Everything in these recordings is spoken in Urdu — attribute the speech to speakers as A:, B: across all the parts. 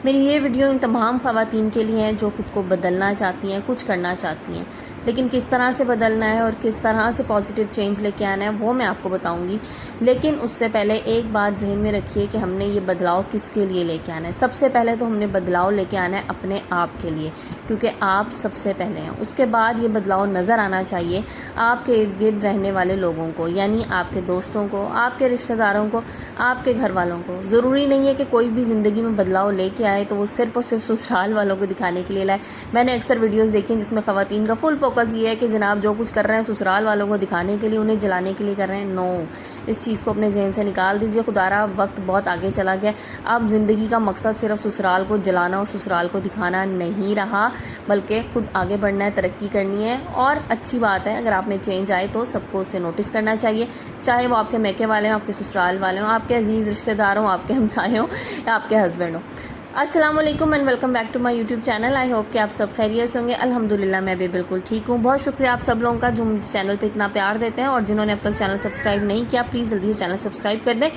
A: میری یہ ویڈیو ان تمام خواتین کے لیے ہیں جو خود کو بدلنا چاہتی ہیں، کچھ کرنا چاہتی ہیں، لیکن کس طرح سے بدلنا ہے اور کس طرح سے پازیٹیو چینج لے کے آنا ہے وہ میں آپ کو بتاؤں گی۔ لیکن اس سے پہلے ایک بات ذہن میں رکھیے کہ ہم نے یہ بدلاؤ کس کے لیے لے کے آنا ہے۔ سب سے پہلے تو ہم نے بدلاؤ لے کے آنا ہے اپنے آپ کے لیے، کیونکہ آپ سب سے پہلے ہیں۔ اس کے بعد یہ بدلاؤ نظر آنا چاہیے آپ کے ارد گرد رہنے والے لوگوں کو، یعنی آپ کے دوستوں کو، آپ کے رشتہ داروں کو، آپ کے گھر والوں کو۔ ضروری نہیں ہے کہ کوئی بھی زندگی میں بدلاؤ لے کے آئے تو وہ صرف اور صرف سسرال والوں کو دکھانے کے لیے لائے۔ میں نے اکثر ویڈیوز دیکھی ہیں جس میں خواتین کا فل فوکس یہ ہے کہ جناب جو کچھ کر رہے ہیں سسرال والوں کو دکھانے کے لیے، انہیں جلانے کے لیے کر رہے ہیں۔ نو، اس چیز کو اپنے ذہن سے نکال دیجئے۔ خدا را وقت بہت آگے چلا گیا۔ اب زندگی کا مقصد صرف سسرال کو جلانا اور سسرال کو دکھانا نہیں رہا، بلکہ خود آگے بڑھنا ہے، ترقی کرنی ہے۔ اور اچھی بات ہے اگر آپ میں چینج آئے تو سب کو اسے نوٹس کرنا چاہیے، چاہے وہ آپ کے میکے والے ہوں، آپ کے سسرال والے ہوں، آپ کے عزیز رشتہ دار ہوں، آپ کے ہمسائے ہوں یا آپ کے ہسبینڈ ہوں۔ السلام علیکم and welcome back to my YouTube channel. I hope کہ آپ سب خیریت سے ہوں گے۔ الحمدللہ میں بھی بالکل ٹھیک ہوں۔ بہت شکریہ آپ سب لوگوں کا جو مجھے چینل پہ اتنا پیار دیتے ہیں، اور جنہوں نے اب تک چینل سبسکرائب نہیں کیا پلیز جلدی سے چینل سبسکرائب کر دیں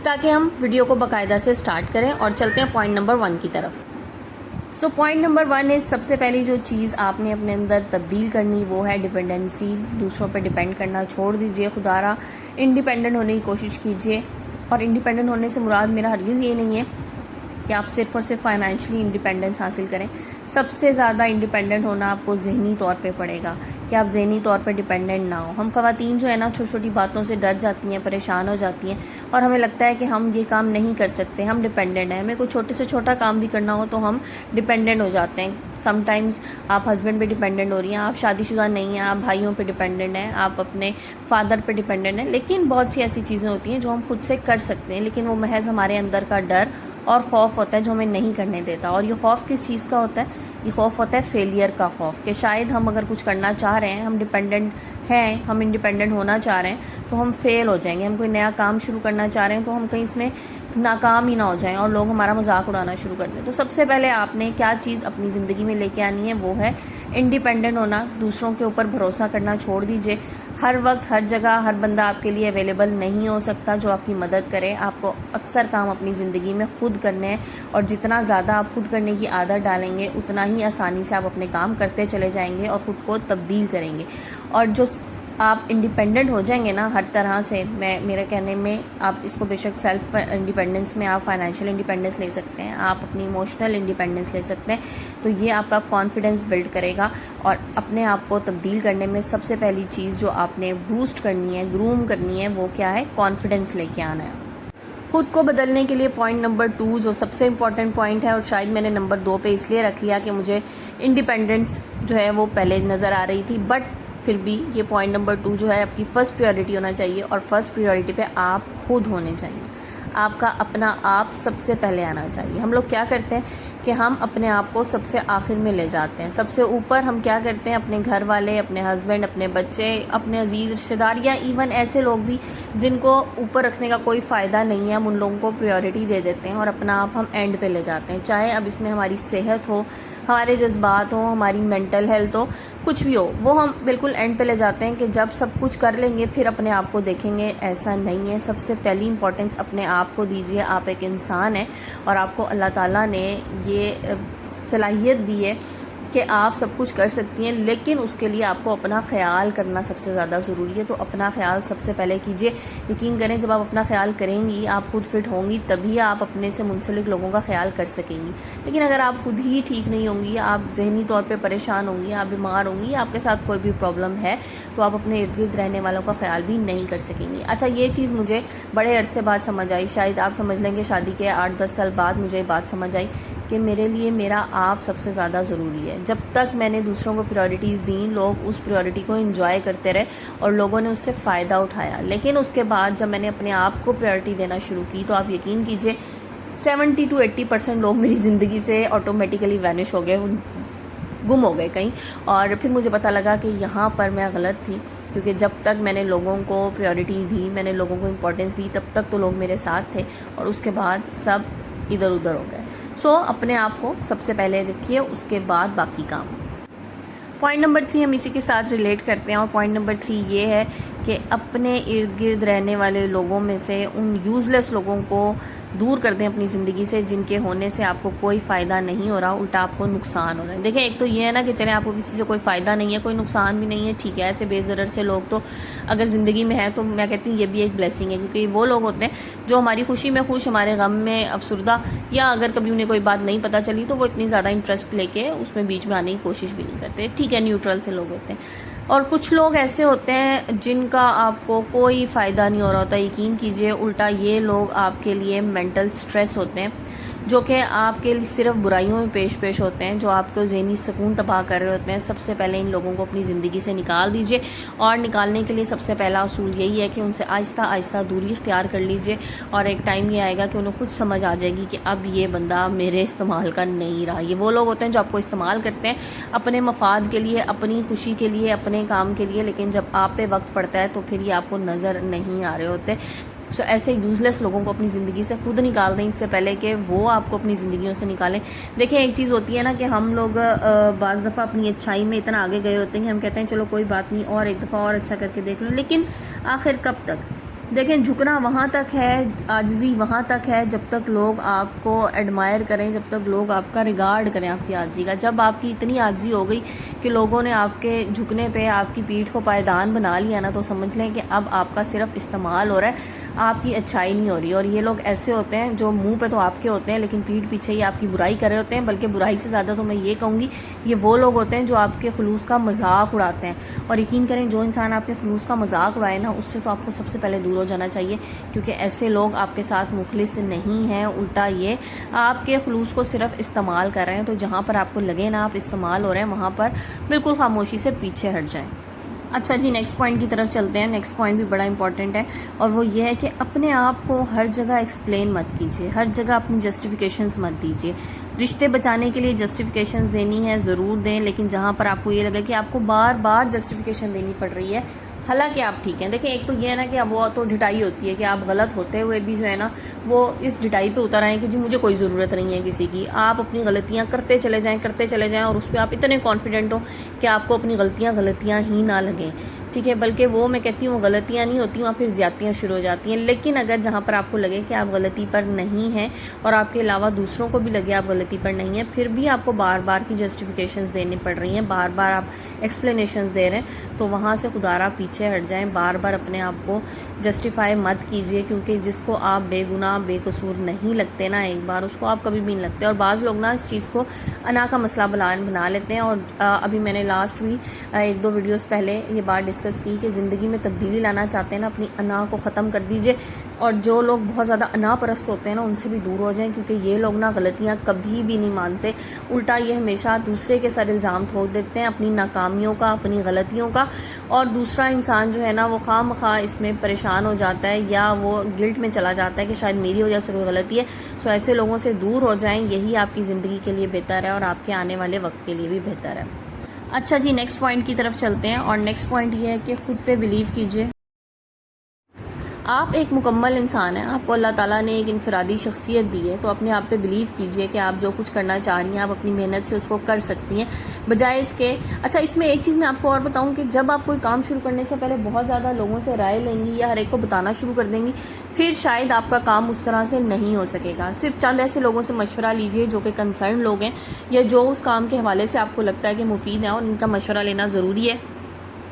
A: تاکہ ہم ویڈیو کو باقاعدہ سے سٹارٹ کریں اور چلتے ہیں پوائنٹ نمبر 1 کی طرف۔ پوائنٹ نمبر 1 ہے، سب سے پہلی جو چیز آپ نے اپنے اندر تبدیل کرنی وہ ہے ڈیپینڈنسی۔ دوسروں پہ ڈیپینڈ کرنا چھوڑ دیجئے، خدا را انڈیپینڈنٹ ہونے کی کوشش کیجئے۔ اور انڈیپینڈنٹ ہونے سے مراد میرا ہرگز یہ نہیں ہے کہ آپ صرف اور صرف فائنینشلی انڈیپینڈنس حاصل کریں۔ سب سے زیادہ انڈیپینڈنٹ ہونا آپ کو ذہنی طور پہ پڑے گا کہ آپ ذہنی طور پہ ڈیپینڈنٹ نہ ہوں۔ ہم خواتین جو ہے نا چھوٹی چھوٹی باتوں سے ڈر جاتی ہیں، پریشان ہو جاتی ہیں، اور ہمیں لگتا ہے کہ ہم یہ کام نہیں کر سکتے، ہم ڈیپینڈنٹ ہیں۔ ہمیں کوئی چھوٹے سے چھوٹا کام بھی کرنا ہو تو ہم ڈیپینڈنٹ ہو جاتے ہیں۔ سم ٹائمز آپ ہسبینڈ پہ ڈیپینڈنٹ ہو رہی ہیں، آپ شادی شدہ نہیں ہیں، آپ بھائیوں پہ ڈیپینڈنٹ ہیں، آپ اپنے فادر پہ ڈیپینڈنٹ ہیں، لیکن بہت سی ایسی چیزیں ہوتی ہیں جو ہم خود سے کر سکتے ہیں، لیکن وہ محض ہمارے اندر کا ڈر اور خوف ہوتا ہے جو ہمیں نہیں کرنے دیتا۔ اور یہ خوف کس چیز کا ہوتا ہے؟ یہ خوف ہوتا ہے فیلئر کا خوف، کہ شاید ہم اگر کچھ کرنا چاہ رہے ہیں، ہم ڈیپینڈنٹ ہیں، ہم انڈیپینڈنٹ ہونا چاہ رہے ہیں تو ہم فیل ہو جائیں گے۔ ہم کوئی نیا کام شروع کرنا چاہ رہے ہیں تو ہم کہیں اس میں ناکام ہی نہ ہو جائیں اور لوگ ہمارا مذاق اڑانا شروع کر دیں۔ تو سب سے پہلے آپ نے کیا چیز اپنی زندگی میں لے کے آنی ہے وہ ہے انڈیپینڈنٹ ہونا۔ دوسروں کے اوپر بھروسہ کرنا چھوڑ دیجئے۔ ہر وقت ہر جگہ ہر بندہ آپ کے لیے اویلیبل نہیں ہو سکتا جو آپ کی مدد کرے۔ آپ کو اکثر کام اپنی زندگی میں خود کرنے ہیں، اور جتنا زیادہ آپ خود کرنے کی عادت ڈالیں گے اتنا ہی آسانی سے آپ اپنے کام کرتے چلے جائیں گے اور خود کو تبدیل کریں گے۔ اور جو آپ انڈیپینڈنٹ ہو جائیں گے نا ہر طرح سے، میرے کہنے میں آپ اس کو بے شک سیلف انڈیپینڈنس میں آپ فائنینشیل انڈیپینڈنس لے سکتے ہیں، آپ اپنی ایموشنل انڈیپینڈنس لے سکتے ہیں، تو یہ آپ کا کانفیڈنس بلڈ کرے گا۔ اور اپنے آپ کو تبدیل کرنے میں سب سے پہلی چیز جو آپ نے بوسٹ کرنی ہے، گروم کرنی ہے، وہ کیا ہے؟ کانفیڈنس لے کے آنا ہے خود کو بدلنے کے لیے۔ پوائنٹ نمبر 2 جو سب سے امپورٹنٹ پوائنٹ ہے، اور شاید میں نے نمبر 2 پہ اس لیے رکھ لیا کہ مجھے انڈیپینڈنس جو ہے وہ پہلے نظر آ رہی تھی، بٹ پھر بھی یہ پوائنٹ نمبر 2 جو ہے آپ کی فرسٹ پریورٹی ہونا چاہیے، اور فرسٹ پریورٹی پہ آپ خود ہونے چاہیے۔ آپ کا اپنا آپ سب سے پہلے آنا چاہیے۔ ہم لوگ کیا کرتے ہیں کہ ہم اپنے آپ کو سب سے آخر میں لے جاتے ہیں، سب سے اوپر ہم کیا کرتے ہیں؟ اپنے گھر والے، اپنے ہسبینڈ، اپنے بچے، اپنے عزیز رشتہ دار، یا ایون ایسے لوگ بھی جن کو اوپر رکھنے کا کوئی فائدہ نہیں ہے، ہم ان لوگوں کو پریورٹی دے دیتے ہیں اور اپنا آپ ہم اینڈ پہ لے جاتے ہیں۔ چاہے اب اس میں ہماری صحت ہو، ہمارے جذبات ہوں، ہماری مینٹل ہیلتھ ہو، کچھ بھی ہو، وہ ہم بالکل اینڈ پہ لے جاتے ہیں کہ جب سب کچھ کر لیں گے پھر اپنے آپ کو دیکھیں گے۔ ایسا نہیں ہے۔ سب سے پہلی امپورٹنس اپنے آپ کو دیجیے۔ آپ ایک انسان ہیں اور آپ کو اللہ تعالیٰ نے یہ صلاحیت دی ہے کہ آپ سب کچھ کر سکتی ہیں، لیکن اس کے لیے آپ کو اپنا خیال کرنا سب سے زیادہ ضروری ہے۔ تو اپنا خیال سب سے پہلے کیجیے۔ یقین کریں جب آپ اپنا خیال کریں گی، آپ خود فٹ ہوں گی، تبھی آپ اپنے سے منسلک لوگوں کا خیال کر سکیں گی۔ لیکن اگر آپ خود ہی ٹھیک نہیں ہوں گی، آپ ذہنی طور پہ پریشان ہوں گی، آپ بیمار ہوں گی، آپ کے ساتھ کوئی بھی پرابلم ہے، تو آپ اپنے ارد گرد رہنے والوں کا خیال بھی نہیں کر سکیں گی۔ اچھا، یہ چیز مجھے بڑے عرصے بعد سمجھ آئی، شاید آپ سمجھ لیں گے شادی کے 8-10 سال بعد مجھے یہ بات سمجھ آئی کہ میرے لیے میرا آپ سب سے زیادہ ضروری ہے۔ جب تک میں نے دوسروں کو پریورٹیز دیں، لوگ اس پریورٹی کو انجوائے کرتے رہے اور لوگوں نے اس سے فائدہ اٹھایا، لیکن اس کے بعد جب میں نے اپنے آپ کو پریورٹی دینا شروع کی تو آپ یقین کیجئے 70-80% لوگ میری زندگی سے آٹومیٹیکلی وینش ہو گئے، گم ہو گئے کہیں۔ اور پھر مجھے پتہ لگا کہ یہاں پر میں غلط تھی، کیونکہ جب تک میں نے لوگوں کو پریورٹی دی، میں نے لوگوں کو امپورٹنس دی، تب تک تو لوگ میرے ساتھ تھے، اور اس کے بعد سب ادھر ادھر ہو گئے۔ اپنے آپ کو سب سے پہلے رکھیے، اس کے بعد باقی کام۔ پوائنٹ نمبر 3 ہم اسی کے ساتھ ریلیٹ کرتے ہیں، اور پوائنٹ نمبر 3 یہ ہے کہ اپنے ارد گرد رہنے والے لوگوں میں سے ان یوز لیس لوگوں کو دور کر دیں اپنی زندگی سے، جن کے ہونے سے آپ کو کوئی فائدہ نہیں ہو رہا، الٹا آپ کو نقصان ہو رہا ہے۔ دیکھیں ایک تو یہ ہے نا کہ چلیں آپ کو کسی سے کوئی فائدہ نہیں ہے، کوئی نقصان بھی نہیں ہے، ٹھیک ہے، ایسے بے ضرر سے لوگ تو اگر زندگی میں ہے تو میں کہتی ہوں یہ بھی ایک بلیسنگ ہے، کیونکہ وہ لوگ ہوتے ہیں جو ہماری خوشی میں خوش، ہمارے غم میں افسردہ، یا اگر کبھی انہیں کوئی بات نہیں پتہ چلی تو وہ اتنی زیادہ انٹرسٹ لے کے اس میں بیچ میں آنے کی کوشش بھی نہیں کرتے، ٹھیک ہے، نیوٹرل سے لوگ ہوتے ہیں۔ اور کچھ لوگ ایسے ہوتے ہیں جن کا آپ کو کوئی فائدہ نہیں ہو رہا ہوتا، یقین کیجئے، الٹا یہ لوگ آپ کے لیے مینٹل سٹریس ہوتے ہیں، جو کہ آپ کے لیے صرف برائیوں میں پیش ہوتے ہیں، جو آپ کو ذہنی سکون تباہ کر رہے ہوتے ہیں۔ سب سے پہلے ان لوگوں کو اپنی زندگی سے نکال دیجئے، اور نکالنے کے لیے سب سے پہلا اصول یہی ہے کہ ان سے آہستہ آہستہ دوری اختیار کر لیجئے، اور ایک ٹائم یہ آئے گا کہ انہیں خود سمجھ آ جائے گی کہ اب یہ بندہ میرے استعمال کا نہیں رہا۔ یہ وہ لوگ ہوتے ہیں جو آپ کو استعمال کرتے ہیں اپنے مفاد کے لیے، اپنی خوشی کے لیے، اپنے کام کے لیے، لیکن جب آپ پہ وقت پڑتا ہے تو پھر یہ آپ کو نظر نہیں آ رہے ہوتے۔ سو ایسے یوزلیس لوگوں کو اپنی زندگی سے خود نکال دیں، اس سے پہلے کہ وہ آپ کو اپنی زندگیوں سے نکالیں۔ دیکھیں ایک چیز ہوتی ہے نا کہ ہم لوگ بعض دفعہ اپنی اچھائی میں اتنا آگے گئے ہوتے ہیں کہ ہم کہتے ہیں چلو کوئی بات نہیں، اور ایک دفعہ اور اچھا کر کے دیکھ لوں، لیکن آخر کب تک؟ دیکھیں جھکنا وہاں تک ہے، عاجزی وہاں تک ہے جب تک لوگ آپ کو ایڈمائر کریں، جب تک لوگ آپ کا ریگارڈ کریں آپ کی عاجزی کا۔ جب آپ کی اتنی عاجزی ہو گئی کہ لوگوں نے آپ کے جھکنے پہ آپ کی پیٹھ کو پائیدان بنا لیا نا، تو سمجھ لیں کہ اب آپ کا صرف استعمال ہو رہا ہے، آپ کی اچھائی نہیں ہو رہی۔ اور یہ لوگ ایسے ہوتے ہیں جو منہ پہ تو آپ کے ہوتے ہیں لیکن پیٹھ پیچھے ہی آپ کی برائی کر رہے ہوتے ہیں، بلکہ برائی سے زیادہ تو میں یہ کہوں گی یہ وہ لوگ ہوتے ہیں جو آپ کے خلوص کا مذاق اڑاتے ہیں۔ اور یقین کریں جو انسان آپ کے خلوص کا مذاق اڑائے نا، اس سے تو آپ کو سب سے پہلے دور ہو جانا چاہیے، کیونکہ ایسے لوگ آپ کے ساتھ مخلص نہیں ہیں، الٹا یہ آپ کے خلوص کو صرف استعمال کر رہے ہیں۔ تو جہاں پر آپ کو لگے نا آپ استعمال ہو رہے ہیں، وہاں پر بالکل خاموشی سے پیچھے ہٹ جائیں۔ اچھا جی، نیکسٹ پوائنٹ کی طرف چلتے ہیں۔ نیکسٹ پوائنٹ بھی بڑا امپورٹنٹ ہے، اور وہ یہ ہے کہ اپنے آپ کو ہر جگہ ایکسپلین مت کیجیے، ہر جگہ اپنی جسٹیفیکیشنز مت دیجیے۔ رشتے بچانے کے لیے جسٹیفیکیشنز دینی ہے ضرور دیں، لیکن جہاں پر آپ کو یہ لگے کہ آپ کو بار بار جسٹیفیکیشن دینی پڑ رہی ہے، حالانکہ آپ ٹھیک ہیں۔ دیکھیں ایک تو یہ ہے نا کہ اب وہ تو ڈھٹائی ہوتی ہے کہ آپ غلط ہوتے ہوئے بھی جو ہے نا وہ اس ڈھٹائی پہ اتر آئیں کہ جی مجھے کوئی ضرورت نہیں ہے کسی کی۔ آپ اپنی غلطیاں کرتے چلے جائیں اور اس پہ آپ اتنے کانفیڈنٹ ہو کہ آپ کو اپنی غلطیاں ہی نہ لگیں، ٹھیک ہے، بلکہ وہ میں کہتی ہوں وہ غلطیاں نہیں ہوتی، وہاں پھر زیادتیاں شروع ہو جاتی ہیں۔ لیکن اگر جہاں پر آپ کو لگے کہ آپ غلطی پر نہیں ہیں، اور آپ کے علاوہ دوسروں کو بھی لگے آپ غلطی پر نہیں ہیں، پھر بھی آپ کو بار بار کی جسٹیفیکیشنز دینی پڑ رہی ہیں، بار بار آپ ایکسپلینیشنز دے رہے ہیں، تو وہاں سے خدا را پیچھے ہٹ جائیں۔ بار بار اپنے آپ کو جسٹیفائی مت کیجیے، کیونکہ جس کو آپ بے گناہ بے قصور نہیں لگتے نا ایک بار، اس کو آپ کبھی بھی نہیں لگتے۔ اور بعض لوگ نا اس چیز کو انا کا مسئلہ بنا لیتے ہیں، اور ابھی میں نے لاسٹ بھی ایک دو ویڈیوز پہلے یہ بات ڈسکس کی کہ زندگی میں تبدیلی لانا چاہتے ہیں نا، اپنی انا کو ختم کر دیجیے، اور جو لوگ بہت زیادہ انا پرست ہوتے ہیں نا ان سے بھی دور ہو جائیں، کیونکہ یہ لوگ نا غلطیاں کبھی بھی نہیں مانتے، الٹا یہ ہمیشہ دوسرے کے سر الزام ٹھوک دیتے ہیں اپنی ناکامیوں کا، اپنی غلطیوں کا، اور دوسرا انسان جو ہے نا وہ خواہ مخواہ اس میں پریشان ہو جاتا ہے، یا وہ گلٹ میں چلا جاتا ہے کہ شاید میری وجہ سے کوئی غلطی ہے۔ سو ایسے لوگوں سے دور ہو جائیں، یہی آپ کی زندگی کے لیے بہتر ہے، اور آپ کے آنے والے وقت کے لیے بھی بہتر ہے۔ اچھا جی، نیکسٹ پوائنٹ کی طرف چلتے ہیں، اور نیکسٹ پوائنٹ یہ ہے کہ خود پہ بلیو کیجیے۔ آپ ایک مکمل انسان ہیں، آپ کو اللہ تعالیٰ نے ایک انفرادی شخصیت دی ہے، تو اپنے آپ پہ بلیو کیجئے کہ آپ جو کچھ کرنا چاہ رہی ہیں آپ اپنی محنت سے اس کو کر سکتی ہیں، بجائے اس کے اچھا اس میں ایک چیز میں آپ کو اور بتاؤں کہ جب آپ کوئی کام شروع کرنے سے پہلے بہت زیادہ لوگوں سے رائے لیں گی یا ہر ایک کو بتانا شروع کر دیں گی، پھر شاید آپ کا کام اس طرح سے نہیں ہو سکے گا۔ صرف چند ایسے لوگوں سے مشورہ لیجئے جو کہ کنسرن لوگ ہیں، یا جو اس کام کے حوالے سے آپ کو لگتا ہے کہ مفید ہے، اور ان کا مشورہ لینا ضروری ہے،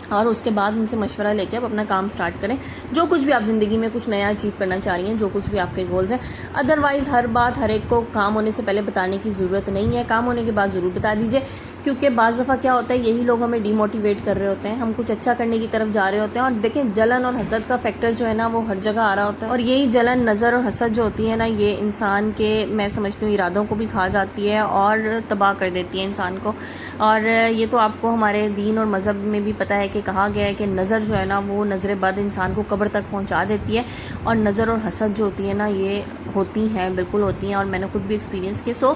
A: اور اس کے بعد ان سے مشورہ لے کے آپ اپنا کام سٹارٹ کریں، جو کچھ بھی آپ زندگی میں کچھ نیا اچیو کرنا چاہ رہی ہیں، جو کچھ بھی آپ کے گولز ہیں۔ ادروائز ہر بات ہر ایک کو کام ہونے سے پہلے بتانے کی ضرورت نہیں ہے، کام ہونے کے بعد ضرور بتا دیجئے، کیونکہ بعض دفعہ کیا ہوتا ہے یہی لوگ ہمیں ڈی موٹیویٹ کر رہے ہوتے ہیں، ہم کچھ اچھا کرنے کی طرف جا رہے ہوتے ہیں، اور دیکھیں جلن اور حسد کا فیکٹر جو ہے نا وہ ہر جگہ آ رہا ہوتا ہے، اور یہی جلن نظر اور حسد جو ہوتی ہے نا یہ انسان کے میں سمجھتی ہوں ارادوں کو بھی کھا جاتی ہے اور تباہ کر دیتی ہے انسان کو۔ اور یہ تو آپ کو ہمارے دین اور مذہب میں بھی پتہ ہے کہ کہا گیا ہے کہ نظر جو ہے نا وہ نظر بد انسان کو قبر تک پہنچا دیتی ہے، اور نظر اور حسد جو ہوتی ہے نا یہ ہوتی ہیں، بالکل ہوتی ہیں، اور میں نے خود بھی ایکسپیرینس کی۔ سو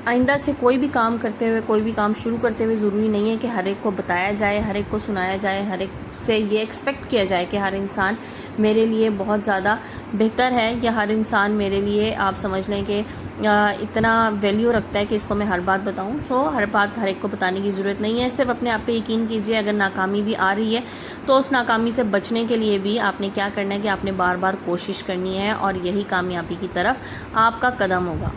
A: آئندہ سے کوئی بھی کام کرتے ہوئے، کوئی بھی کام شروع کرتے ہوئے ضروری نہیں ہے کہ ہر ایک کو بتایا جائے، ہر ایک کو سنایا جائے، ہر ایک سے یہ ایکسپیکٹ کیا جائے کہ ہر انسان میرے لیے بہت زیادہ بہتر ہے، یا ہر انسان میرے لیے آپ سمجھ لیں کہ اتنا ویلیو رکھتا ہے کہ اس کو میں ہر بات بتاؤں۔ سو ہر بات ہر ایک کو بتانے کی ضرورت نہیں ہے، صرف اپنے آپ پہ یقین کیجیے، اگر ناکامی بھی آ رہی ہے تو اس ناکامی سے بچنے کے لیے بھی آپ نے کیا کرنا ہے کہ آپ نے بار بار کوشش کرنی ہے، اور یہی کامیابی کی طرف آپ کا قدم ہوگا۔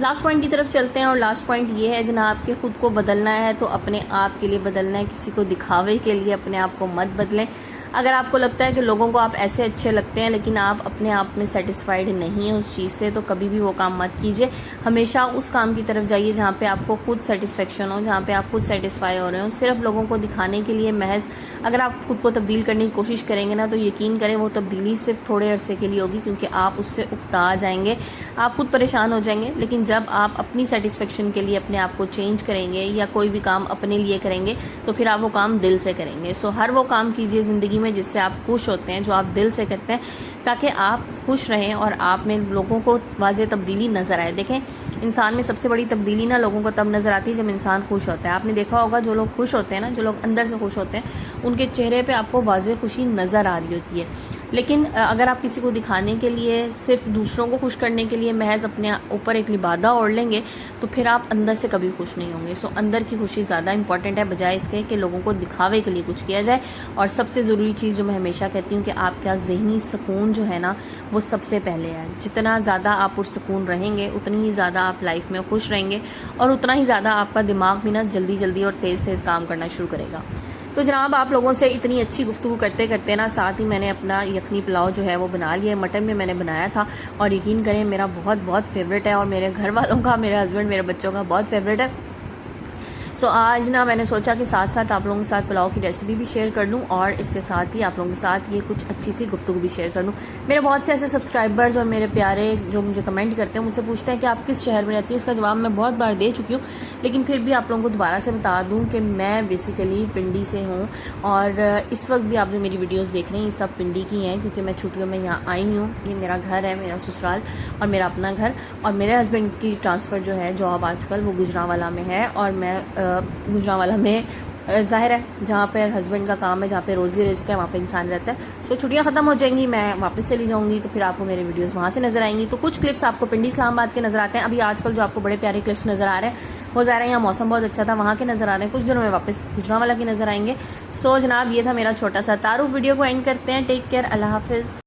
A: لاسٹ پوائنٹ کی طرف چلتے ہیں، اور لاسٹ پوائنٹ یہ ہے جناب کہ خود کو بدلنا ہے تو اپنے آپ کے لیے بدلنا ہے، کسی کو دکھاوے کے لیے اپنے آپ کو مت بدلیں۔ اگر آپ کو لگتا ہے کہ لوگوں کو آپ ایسے اچھے لگتے ہیں لیکن آپ اپنے آپ میں سیٹسفائیڈ نہیں ہیں اس چیز سے، تو کبھی بھی وہ کام مت کیجیے۔ ہمیشہ اس کام کی طرف جائیے جہاں پہ آپ کو خود سیٹسفیکشن ہو، جہاں پہ آپ خود سیٹسفائی ہو رہے ہوں۔ صرف لوگوں کو دکھانے کے لیے محض اگر آپ خود کو تبدیل کرنے کی کوشش کریں گے نا، تو یقین کریں وہ تبدیلی صرف تھوڑے عرصے کے لیے ہوگی، کیونکہ آپ اس سے اکتا جائیں گے، آپ خود پریشان ہو جائیں گے۔ لیکن جب آپ اپنی سیٹسفیکشن کے لیے اپنے آپ کو چینج کریں گے یا کوئی بھی کام اپنے لیے کریں گے، تو پھر آپ وہ کام دل سے کریں گے۔ سو ہر وہ کام کیجیے زندگی میں جس سے آپ خوش ہوتے ہیں، جو آپ دل سے کرتے ہیں، تاکہ آپ خوش رہیں اور آپ میں لوگوں کو واضح تبدیلی نظر آئے۔ دیکھیں، انسان میں سب سے بڑی تبدیلی نا لوگوں کو تب نظر آتی ہے جب انسان خوش ہوتا ہے۔ آپ نے دیکھا ہوگا جو لوگ خوش ہوتے ہیں نا، جو لوگ اندر سے خوش ہوتے ہیں، ان کے چہرے پہ آپ کو واضح خوشی نظر آ رہی ہوتی ہے۔ لیکن اگر آپ کسی کو دکھانے کے لیے، صرف دوسروں کو خوش کرنے کے لیے محض اپنے اوپر ایک لبادہ اوڑھ لیں گے، تو پھر آپ اندر سے کبھی خوش نہیں ہوں گے۔ سو اندر کی خوشی زیادہ امپورٹنٹ ہے، بجائے اس کے کہ لوگوں کو دکھاوے کے لیے کچھ کیا جائے۔ اور سب سے ضروری چیز جو میں ہمیشہ کہتی ہوں کہ آپ کا ذہنی سکون جو ہے نا، وہ سب سے پہلے ہے۔ جتنا زیادہ آپ پرسکون رہیں گے، اتنی ہی زیادہ آپ لائف میں خوش رہیں گے، اور اتنا ہی زیادہ آپ کا دماغ بھی نا جلدی جلدی اور تیز تیز کام کرنا شروع کرے گا۔ تو جناب، آپ لوگوں سے اتنی اچھی گفتگو کرتے کرتے نا، ساتھ ہی میں نے اپنا یخنی پلاؤ جو ہے وہ بنا لیا ہے۔ مٹن میں میں نے بنایا تھا، اور یقین کریں میرا بہت بہت فیوریٹ ہے، اور میرے گھر والوں کا، میرے ہسبینڈ، میرے بچوں کا بہت فیوریٹ ہے۔ سو آج نا میں نے سوچا کہ ساتھ ساتھ آپ لوگوں کے ساتھ پلاؤ کی ریسیپی بھی شیئر کر لوں، اور اس کے ساتھ ہی آپ لوگوں کے ساتھ یہ کچھ اچھی سی گفتگو بھی شیئر کر لوں۔ میرے بہت سے ایسے سبسکرائبرز اور میرے پیارے جو مجھے کمنٹ کرتے ہیں، مجھ سے پوچھتے ہیں کہ آپ کس شہر میں رہتی ہیں۔ اس کا جواب میں بہت بار دے چکی ہوں، لیکن پھر بھی آپ لوگوں کو دوبارہ سے بتا دوں کہ میں بیسیکلی پنڈی سے ہوں، اور اس وقت بھی آپ جو میری ویڈیوز دیکھ رہے ہیں یہ سب پنڈی کی ہیں، کیونکہ میں چھٹیوں میں یہاں آئی ہوئی ہوں۔ یہ میرا گھر ہے، میرا سسرال اور میرا اپنا گھر، اور میرے ہسبینڈ کی ٹرانسفر جو ہے جاب آج کل وہ گجرانوالہ میں ہے، اور میں گجرانوالہ میں ظاہر ہے جہاں پہ ہسبینڈ کا کام ہے، جہاں پہ روزی رزق ہے، وہاں پہ انسان رہتا ہے۔ سو چھٹیاں ختم ہو جائیں گی، میں واپس چلی جاؤں گی، تو پھر آپ کو میرے ویڈیوز وہاں سے نظر آئیں گی۔ تو کچھ کلپس آپ کو پنڈی اسلام آباد کے نظر آتے ہیں۔ ابھی آج کل جو آپ کو بڑے پیارے کلپس نظر آ رہے ہیں، وہ ظاہر ہے یہاں موسم بہت اچھا تھا، وہاں کے نظر آ رہے ہیں۔ کچھ دنوں میں واپس گجرانوالہ کے نظر آئیں گے۔ سو جناب، یہ تھا میرا چھوٹا سا تعارف۔ ویڈیو کو اینڈ کرتے ہیں۔ ٹیک کیئر، اللہ حافظ۔